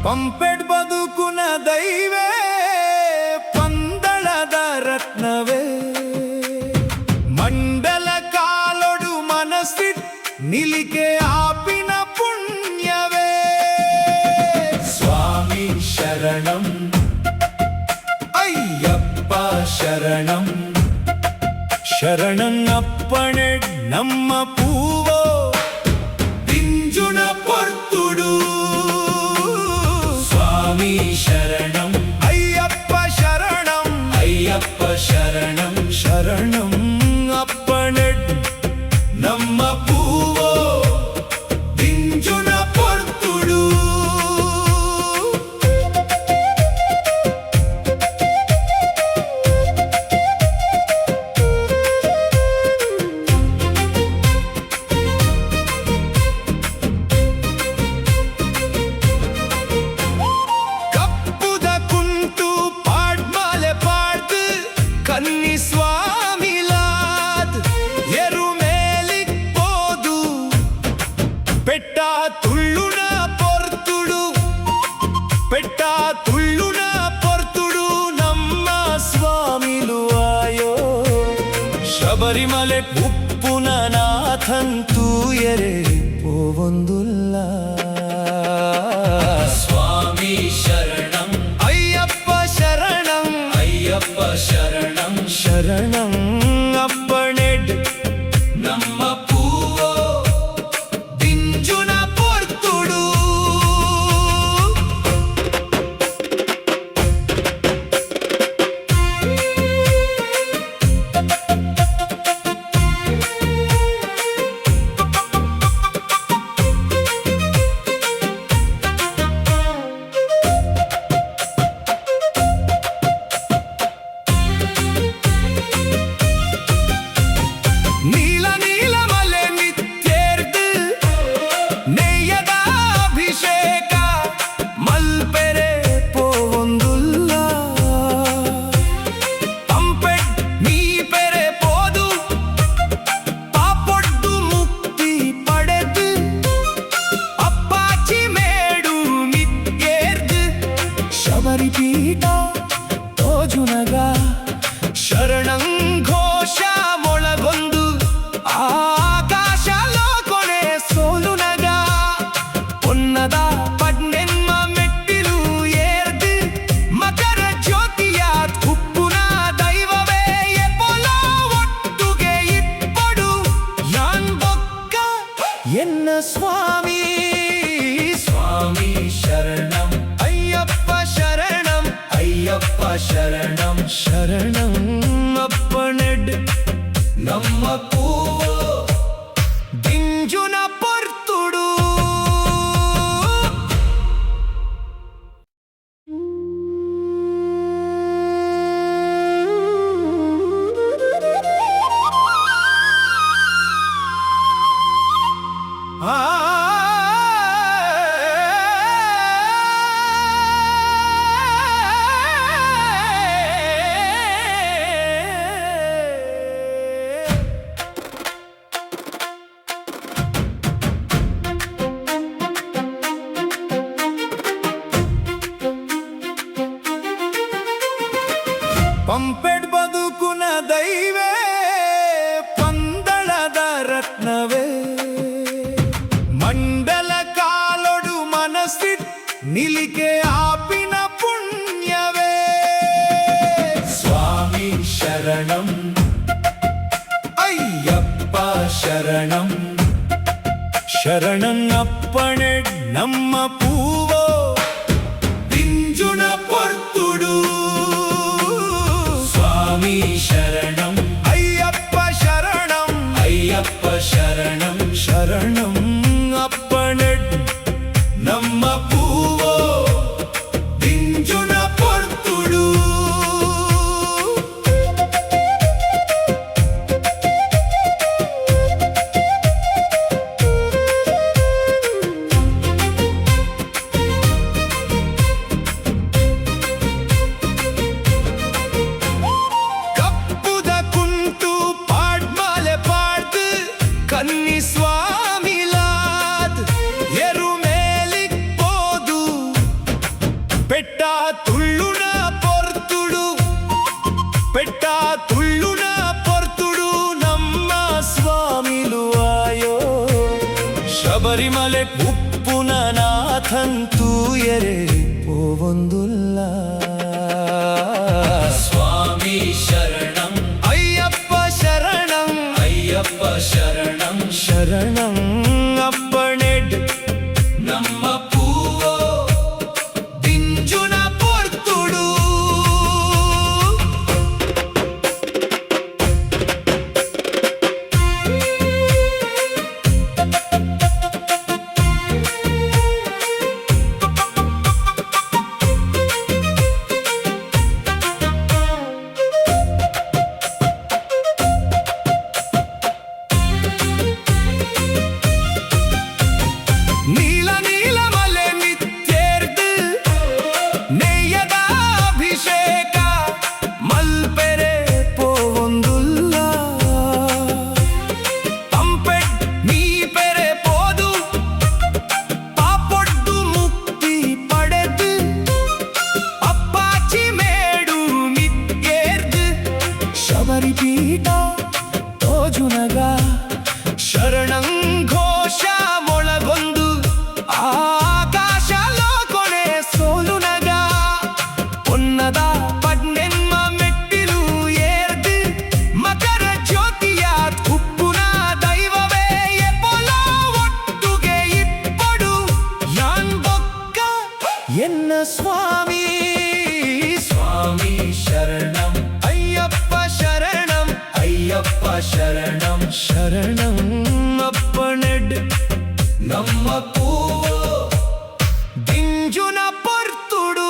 ಪಂಪೆಡ್ ಬದುಕುನ ದೈವೇ ಪಂದಳದ ರತ್ನವೇ ಮಂಡಲ ಕಾಲೊಡು ಮನಸ್ಸಿಟ್ ನಿಲಿಕೆ ಆಪಿನ ಪುಣ್ಯವೇ ಸ್ವಾಮಿ ಶರಣಂ ಅಯ್ಯಪ್ಪ ಶರಣಂ ಶರಣಂ ಅಪ್ಪಣೆ ನಮ್ಮ ಪೂವೋ ದಿಂಜುನ ಪೊರ್ತುಡು ಸ್ವಾಮಿ ಶರಣಂ ಅಯ್ಯಪ್ಪ ಶರಣಂ ಅಯ್ಯಪ್ಪ ಶರಣಂ ಶರಣಂ ಅಪ್ಪಣೆ ನಮ್ಮ ಪೂವೋ ದಿಂಜುನ ಪೊರ್ತುಡು ಶಬರಿಮಲೆ ಉಪ್ಪುನ ನಾಥಂತೂ ಎರೆ ಪೋವೊಂದುಲ್ಲ ಸ್ವಾಮಿ ಶರಣಂ ಅಯ್ಯಪ್ಪ ಶರಣಂ ಅಯ್ಯಪ್ಪ ಶರಣಂ ಶರಣಂ ಅಪ್ಪಣೆಡ್ ನಮ್ಮ ಪೂವೋ ದಿಂಜುನ ಪೊರ್ತುಡು ಶರಣಂ ಘೋಷ ಮೊಳಗೊಂದು ಆಕಾಶ ಲೋಕೊನೆ ಸೋಲುನಗ ಪೊನ್ನದ ಪಡ್ನೆನ್ಮ ಮೆಟ್ಟಿಲು ಏರ್ದು ಮಕರ ಜ್ಯೋತಿಯ ಉಪ್ಪುನ ದೈವವೇ ಎಪೊಲೋ ಒಟ್ಟುಗೆ ಇಪ್ಪಡು ಯಾನ್ ಬೊಕ್ಕ ಎನ್ನ ಸ್ವಾಮಿ ಸ್ವಾಮಿ ಶರಣಂ ಅಯ್ಯಪ್ಪ ಶರಣಂ ಅಯ್ಯಪ್ಪ ಶರಣಂ ಶರಣಂ ಅಪ್ಪಣೆಡ್ ನಮ್ಮ ಪೂವೋ ದಿಂಜುನ ಪೊರ್ತುಡು ಪಂಪೆಡ್ ಬದುಕುನ ದೈವೇ ಪಂದಳದ ರತ್ನವೇ ಮಂಡಲ ಕಾಲೊಡು ಮನಸ್ಸಿಟ್ ನಿಲಿಕೆ ಆಪಿನ ಪುಣ್ಯವೇ ಸ್ವಾಮಿ ಶರಣಂ ಅಯ್ಯಪ್ಪ ಶರಣಂ ಶರಣಂ ಅಪ್ಪಣೆ ನಮ್ಮ ಪೂವೋ ದಿಂಜುನ ಪೊರ್ತುಡು ಸ್ವಾಮಿ ಶರಣಂ ಅಯ್ಯಪ್ಪ ಶರಣಂ ಅಯ್ಯಪ್ಪ ಶರಣಂ ಶರಣಂ ಅಪ್ಪಣೆ ನಮ್ಮ ಪೂವೋ ದಿಂಜುನ ಪೊರ್ತುಡು ಕಪ್ಪುದ ಕುಂಟು ಪಾಡ್ಮಾಲೆ ಪಾಡ್ದು ಕನ್ನಿ ಸ್ವಾಮಿಲ ಶಬರಿಮಲೆ ಉಪ್ಪುನ ನಾಥಂತೂ ಎರೆ ಪೋವೊಂದುಲ್ಲ ಸ್ವಾಮಿ ಶರಣಂ ಅಯ್ಯಪ್ಪ ಶರಣಂ ಅಯ್ಯಪ್ಪ ಶರಣಂ ಶರಣಂ ಅಪ್ಪಣೆಡ್ ನಮ್ಮ ಪೂವೋ ದಿಂಜುನ ಪೊರ್ತುಡು ಪೀಠ ತೋಜುನಗ ಶರಣಂ ಘೋಷ ಮೊಳಗೊಂದು ಆಕಾಶ ಲೋಕೊಳೆ ಸೋಲುನಗ ಪೊನ್ನದ ಪಡ್ನೆನ್ಮ ಮೆಟ್ಟಿಲು ಏರ್ದು ಮಕರ ಜ್ಯೋತಿಯ ಉಪ್ಪುನ ದೈವವೇ ಎಪೊಲ ಒಟ್ಟುಗೆ ಇಪ್ಪಡು ಯಾನ್ ಬೊಕ್ಕ ಎನ್ನ ಸ್ವಾಮಿ ಸ್ವಾಮಿ ಶರಣಂ ಅಯ್ಯಪ್ಪ ಶರಣಂ ಅಯ್ಯಪ್ಪ ಶರಣಂ ಶರಣಂ ಅಪ್ಪಣೆಡ್ ನಮ್ಮ ಪೂವೋ ದಿಂಜುನ ಪೊರ್ತುಡು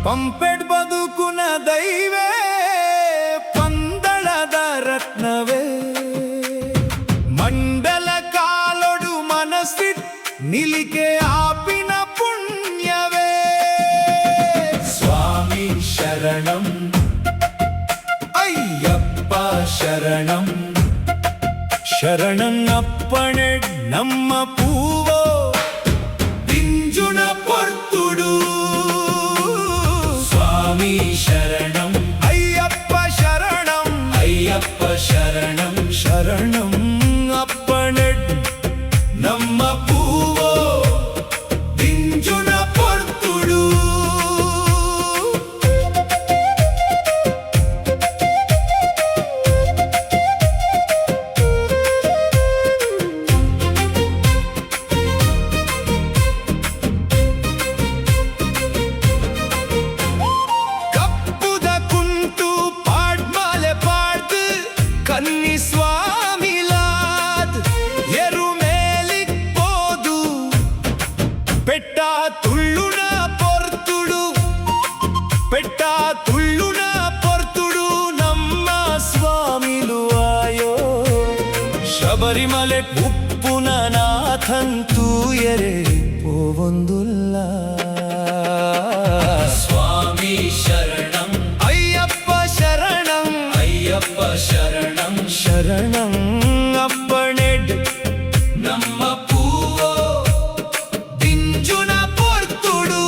ಪಂಪೆಡ್ ಬದುಕುನ ದೈವೇ ಪಂದಳದ ರತ್ನವೇ ಮಂಡಲ ಕಾಲೊಡು ಮನಸ್ಸಿಟ್ ನಿಲಿಕೆ ಆಪಿನ ಪುಣ್ಯವೇ ಸ್ವಾಮಿ ಶರಣಂ ಅಯ್ಯಪ್ಪ ಶರಣಂ ಶರಣಂ ಅಪ್ಪಣೆಡ್ ನಮ್ಮ ಪೂವೋ ದಿಂಜುನ ಪೊರ್ತುಡು ಸ್ವಾಮಿ ಶರಣಂ ಅಯ್ಯಪ್ಪ ಶರಣಂ ಅಯ್ಯಪ್ಪ ಶರಣಂ ಶರಣಂ ಅಪ್ಪಣೆಡ್ ನಮ್ಮ ಪೂವೋ ದಿಂಜುನ ಪೊರ್ತುಡು கன்னி சுவாமிலாத் எருமேலிக் போது பெட்டா துள்ளுன பொರ್ತುಡು பெட்டா துள்ளுನ பொರ್ತುಡು ನಮ್ಮ ಸ್ವಾಮಿಲು ಆಯೋ ಶಬರಿಮಲೆ ಉಪ್ಪುನ ನಾಥಂತೂ ಎರೆ ಪೋವೊಂದುಲ್ಲ ಸ್ವಾಮಿ ಶರಣಂ ಅಯ್ಯಪ್ಪ ಶರಣಂ ಅಯ್ಯಪ್ಪ ಶರಣಂ ಶರಣಂ ಅಪ್ಪಣೆಡ್ ನಮ್ಮ ಪೂವೋ ದಿಂಜುನ ಪೊರ್ತುಡು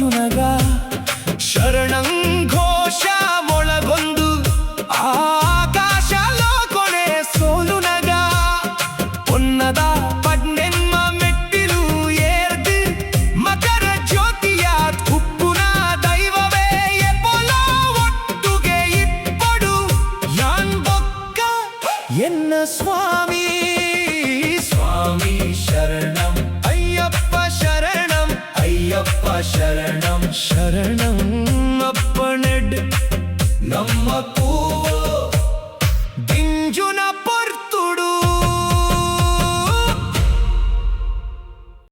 రోజునగా శరణం ఘోష మొళగొందు ఆకాశలో కొనే సోలునగా ఉన్నద ಪಡ್ನೆನ್ಮ ಮೆಟ್ಟಿಲು ಏರ್ದು ಮಕರ ಜ್ಯೋತಿಯ ಉಪ್ಪುನ ದೈವವೇ ಎಪ್ಪೊಲ ಒಟ್ಟುಗೆ ಇಪ್ಪಡು ಯಾನ್ ಬೊಕ್ಕ ಎನ್ನ ಸ್ವಾಮಿ ಸ್ವಾಮಿ